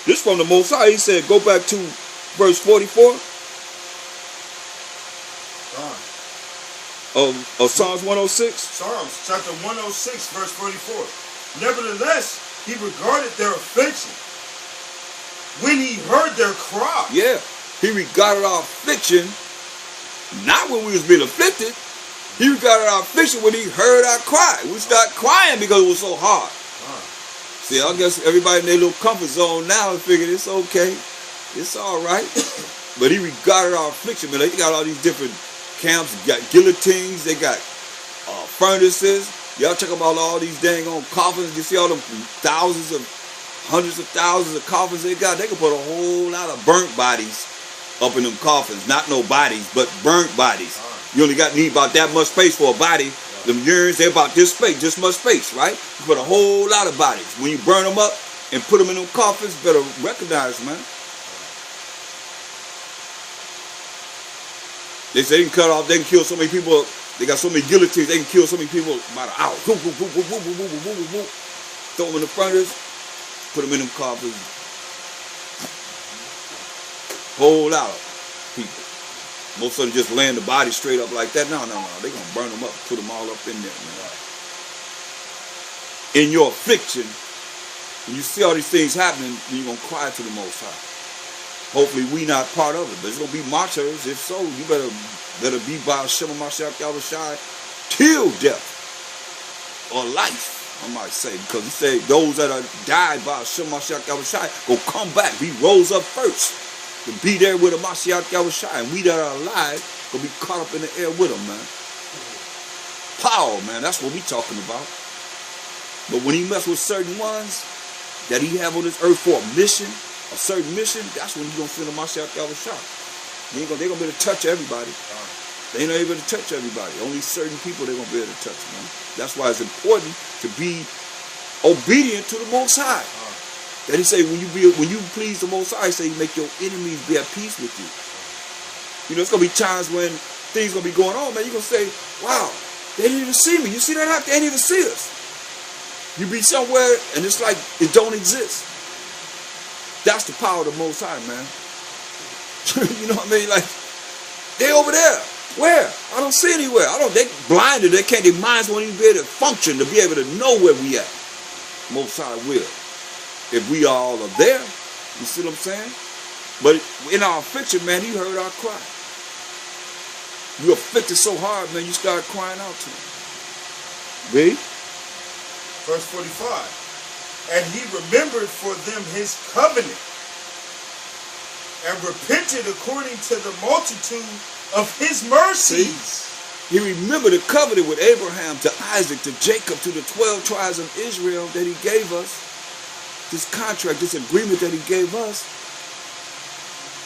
This from the Most High. He said, go back to verse 44 of Psalms 106. Psalms chapter 106, verse 44. Nevertheless, he regarded their affliction when he heard their cry. Yeah, he regarded our affliction, not when we was being afflicted. He regarded our affliction when he heard our cry. We started crying because it was so hard. See, I guess everybody in their little comfort zone now figured it's okay. It's all right. But he regarded our affliction. Man, they got all these different camps. They got guillotines. They got furnaces. Y'all check about all these dang on coffins. You see all them hundreds of thousands of coffins they got. They can put a whole lot of burnt bodies up in them coffins. Not no bodies, but burnt bodies. You only need about that much space for a body. Them urns, they're about this much space, right? You put a whole lot of bodies. When you burn them up and put them in them coffins, better recognize, man. They say they can cut off, they can kill so many people. They got so many guillotines, they can kill so many people about an hour. Throw them in the furnace. Put them in them coffins. Whole lot of people. Most of them just laying the body straight up like that. No. They're going to burn them up, put them all up in there, man. In your affliction, when you see all these things happening, you're going to cry to the Most High. Hopefully we not part of it. But it's going to be martyrs. If so, you better be by Shema Mashiach Yahushua till death or life. I might say, because he said those that are died by Shema Mashiach Yahushua will come back. He rose up first to be there with a Mashiach Yahushua, and we that are alive will be caught up in the air with him, man. Power, man, that's what we talking about. But when he mess with certain ones that he have on this earth for a certain mission, that's when he gonna send a Mashiach Yahushua. They're gonna be able to touch everybody. They ain't able to touch everybody. Only certain people they're gonna be able to touch, man. That's why it's important to be obedient to the Most High. That he say when you please the Most High, he say you make your enemies be at peace with you. It's gonna be times when things gonna be going on, man. You're gonna say, wow, they didn't even see me. You see that happen? They didn't even see us. You be somewhere and it's like it don't exist. That's the power of the Most High, man. You know what I mean? Like, they over there. Where? I don't see anywhere. They blinded. Their minds won't even be able to function to be able to know where we at. Most High will. If we all are there. You see what I'm saying? But in our affliction, man, he heard our cry. You afflicted so hard, man, you start crying out to him. Read. Verse 45. And he remembered for them his covenant, and repented according to the multitude of his mercies. See? He remembered the covenant with Abraham, to Isaac, to Jacob, to the 12 tribes of Israel that he gave us. this contract, this agreement that he gave us.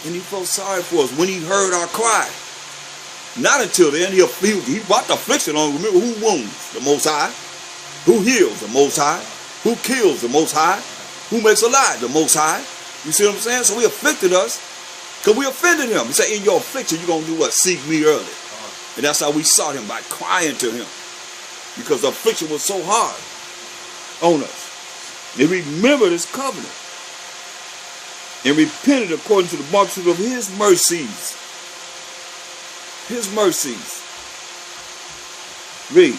And he felt sorry for us when he heard our cry. Not until then. He brought the affliction on. Remember, who wounds? The Most High. Who heals? The Most High. Who kills? The Most High. Who makes alive? The Most High. You see what I'm saying? So he afflicted us because we offended him. He said, in your affliction, you're going to do what? Seek me early. And that's how we sought him, by crying to him. Because the affliction was so hard on us. They remembered his covenant and repented according to the multitude of his mercies. His mercies. Read.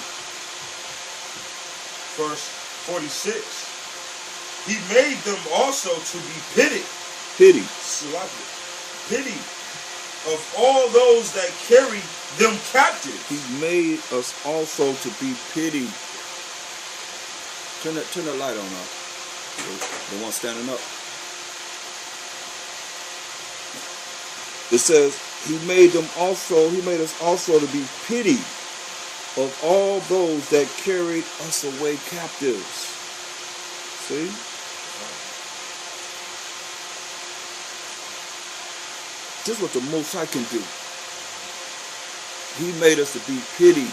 Verse 46. He made them also to be pitied. Pity. Pity of all those that carry them captive. He made us also to be pitied. Turn the light on now. The one standing up. It says, he made us also to be pitied of all those that carried us away captives. See? This is what the Most High can do. He made us to be pitied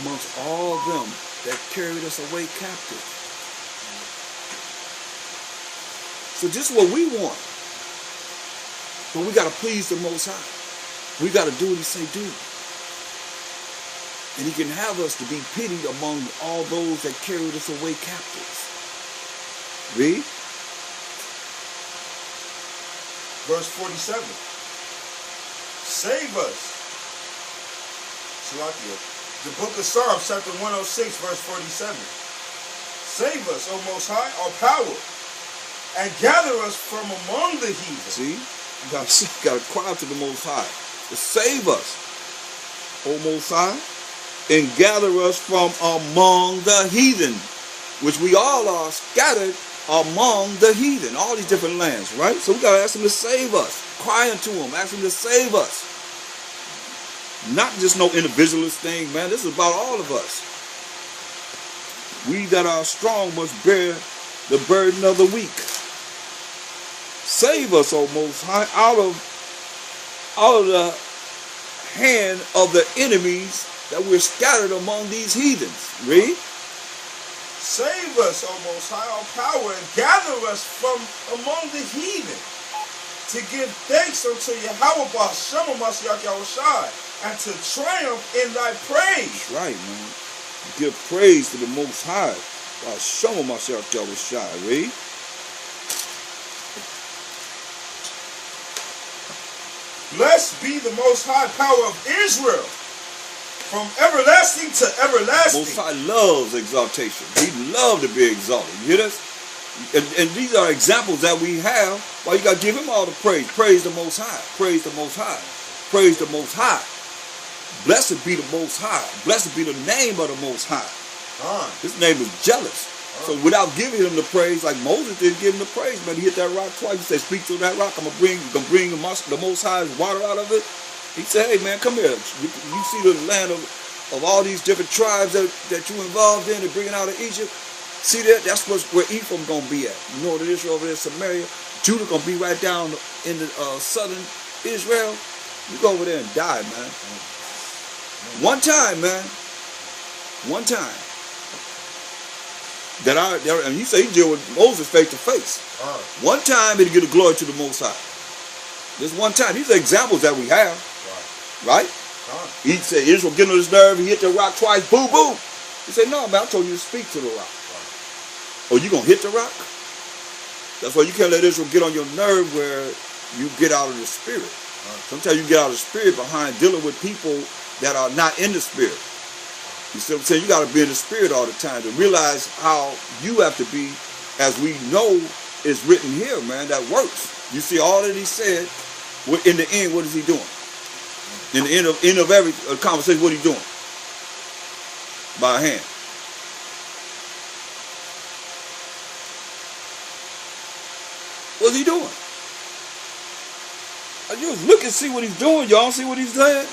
amongst all them that carried us away captive. So this is what we want. But we got to please the Most High. We got to do what he say do. And he can have us to be pitied among all those that carried us away captives. Read. Verse 47. Save us. Salakia. The book of Psalms, chapter 106, verse 47. Save us, O Most High, our power, and gather us from among the heathen. See? You got to cry out to the Most High to save us, O Most High, and gather us from among the heathen, which we all are scattered among the heathen, all these different lands, right? So we got to ask him to save us, cry unto him, ask him to save us. Not just no individualist thing, man. This is about all of us. We that are strong must bear the burden of the weak. Save us, O Most High, out of the hand of the enemies that we're scattered among these heathens. Read. Save us, O Most High, our power, and gather us from among the heathen, to give thanks unto Yahweh B'Hashem Mashiach Yahushai, and to triumph in thy praise. That's right, man. Give praise to the Most High B'Hashem Mashiach Yahushai. Read. Blessed be the Most High power of Israel, from everlasting to everlasting. Most High loves exaltation. He loves to be exalted. You hear this? And these are examples that we have. Why you got to give him all the praise. Praise the Most High. Praise the Most High. Praise the Most High. Blessed be the Most High. Blessed be the name of the Most High. His name is jealous. So without giving him the praise, like Moses didn't give him the praise, man, he hit that rock twice. He said, speak to that rock. I'm going to bring the Most High's water out of it. He said, hey, man, come here. You see the land of all these different tribes that you involved in and bringing out of Egypt? See that? That's where Ephraim going to be at. Northern Israel over there, Samaria. Judah going to be right down in the southern Israel. You go over there and die, man. One time, man. One time. And he said he deal with Moses face to face. One time he'd give the glory to the Most High. This one time. These are examples that we have. Right? He said Israel getting on his nerve. He hit the rock twice. Boom, boom. He said, no, man, I told you to speak to the rock. Oh, you going to hit the rock? That's why you can't let Israel get on your nerve where you get out of the spirit. Sometimes you get out of the spirit behind dealing with people that are not in the spirit. You see what I'm saying? You got to be in the spirit all the time to realize how you have to be, as we know is written here, man, that works. You see all that he said, in the end, what is he doing? In the end of every conversation, what are you doing? By hand. What's he doing? You just look and see what he's doing. Y'all see what he's saying?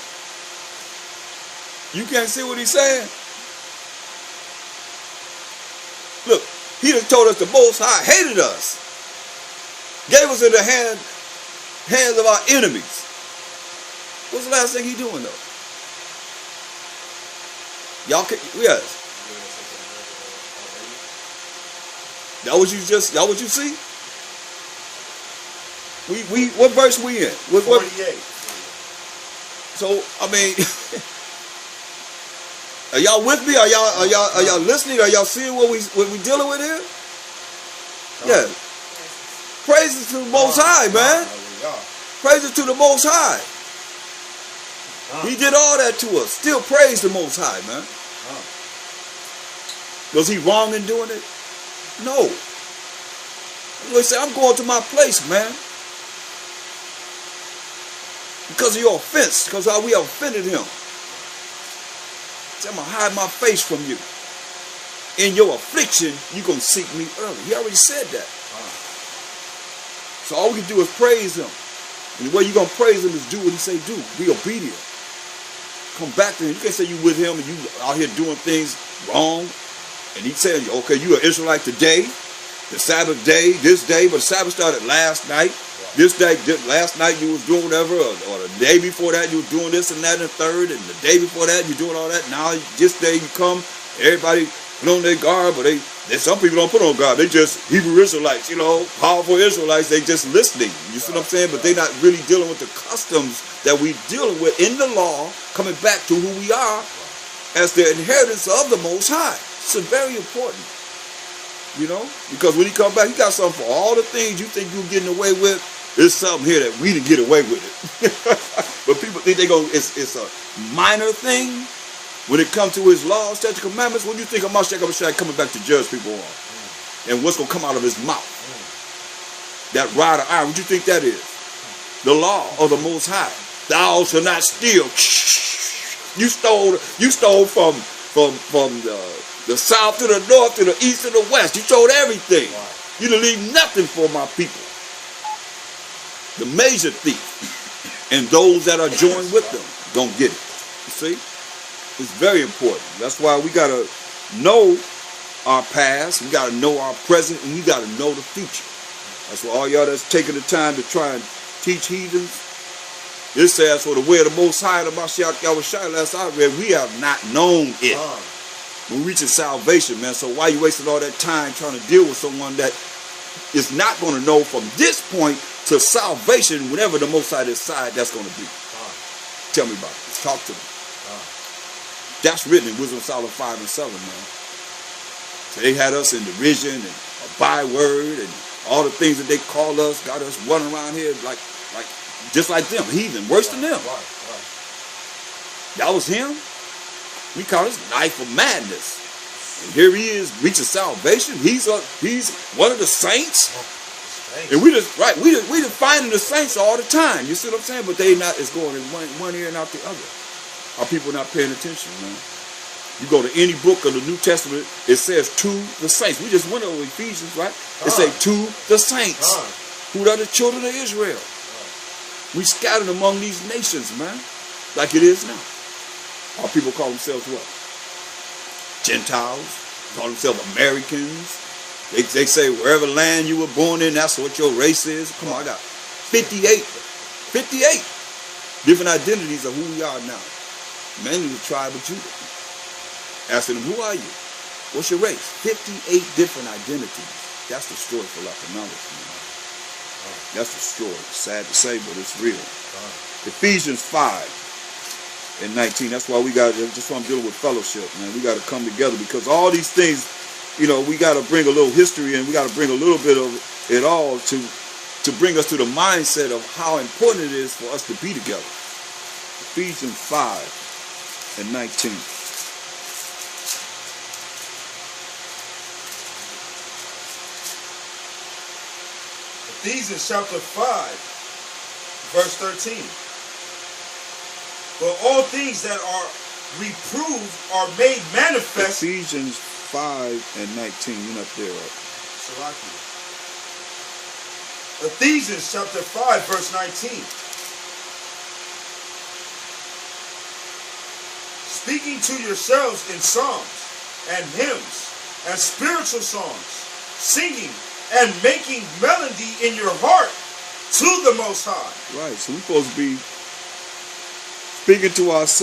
You can't see what he's saying? Look, He done told us the Most High hated us. Gave us in the hands of our enemies. What's the last thing he doing though? Y'all can, yes. That what you see? We what verse we in? What 48. So I mean are y'all with me? Are y'all listening? Are y'all seeing what we dealing with here? Yeah. Praises to the Most High, man. Praises to the Most High. He did all that to us. Still praise the Most High, man. Was he wrong in doing it? No. He said, I'm going to my place, man. Because of your offense. Because how we offended him. He said, I'm going to hide my face from you. In your affliction, you're going to seek me early. He already said that. So all we can do is praise him. And the way you're going to praise him is do what he say do. Be obedient. Come back to him. You can't say you with him and you out here doing things wrong. And he's saying, okay, you an Israelite today, the Sabbath day, this day, but the Sabbath started last night. This day, last night you was doing whatever, or the day before that you was doing this and that and the third, and the day before that you're doing all that. Now this day you come, everybody put on their garb, but some people don't put on garb. They just Hebrew Israelites, powerful Israelites. They just listening. You see what I'm saying? But they're not really dealing with the customs that we dealing with in the law, coming back to who we are as the inheritance of the Most High. It's very important, because when he come back, he got something for all the things you think you're getting away with. There's something here that we didn't get away with it. But people think it's a minor thing. When it comes to his laws, statutes, commandments, what do you think of Mashiach coming back to judge people on? And what's going to come out of his mouth? That rod of iron, what do you think that is? The law of the Most High. Thou shalt not steal. You stole from the south to the north to the east to the west. You stole everything. You didn't leave nothing for my people. The major thief and those that are joined with them don't get it. You see? It's very important. That's why we got to know our past, we got to know our present, and we got to know the future. That's why all y'all that's taking the time to try and teach heathens, it says, for the way of the Most High, the Mashiach Yahushua, last I read, we have not known it. We're reaching salvation, man. So why you wasting all that time trying to deal with someone that is not going to know from this point to salvation, whatever the Most High decide that's going to be? Tell me about it. Talk to me. That's written in Wisdom of Solomon 5 and 7, man. So they had us in derision and a byword and all the things that they call us, got us running around here like just like them, heathen, worse than them. That was him. We call this life of madness. And here he is reaching salvation. He's one of the saints. And we just finding the saints all the time. You see what I'm saying? But it's going in one ear and out the other. Our people not paying attention, man. You go to any book of the New Testament, it says to the saints. We just went over Ephesians, right? It say to the saints, who are the children of Israel. We scattered among these nations, man, like it is now. Our people call themselves what? Gentiles. Call themselves Americans. They say wherever land you were born in, that's what your race is. Come on, I got 58 different identities of who we are now. Mainly the tribe of Judah. Asking them, who are you? What's your race? 58 different identities. That's the story for Lacanales, man. That's the story. Sad to say, but it's real. Ephesians 5 and 19. That's why that's why I'm dealing with fellowship, man. We got to come together because all these things, we got to bring a little history and we got to bring a little bit of it all to bring us to the mindset of how important it is for us to be together. Ephesians 5 and 19. Ephesians chapter 5, verse 13. But all things that are reproved are made manifest. Ephesians 5 and 19. You're not there, right? Salaki. Ephesians chapter 5, verse 19. Speaking to yourselves in psalms and hymns and spiritual songs, singing and making melody in your heart to the Most High. Right. So we're supposed to be speaking to ourselves.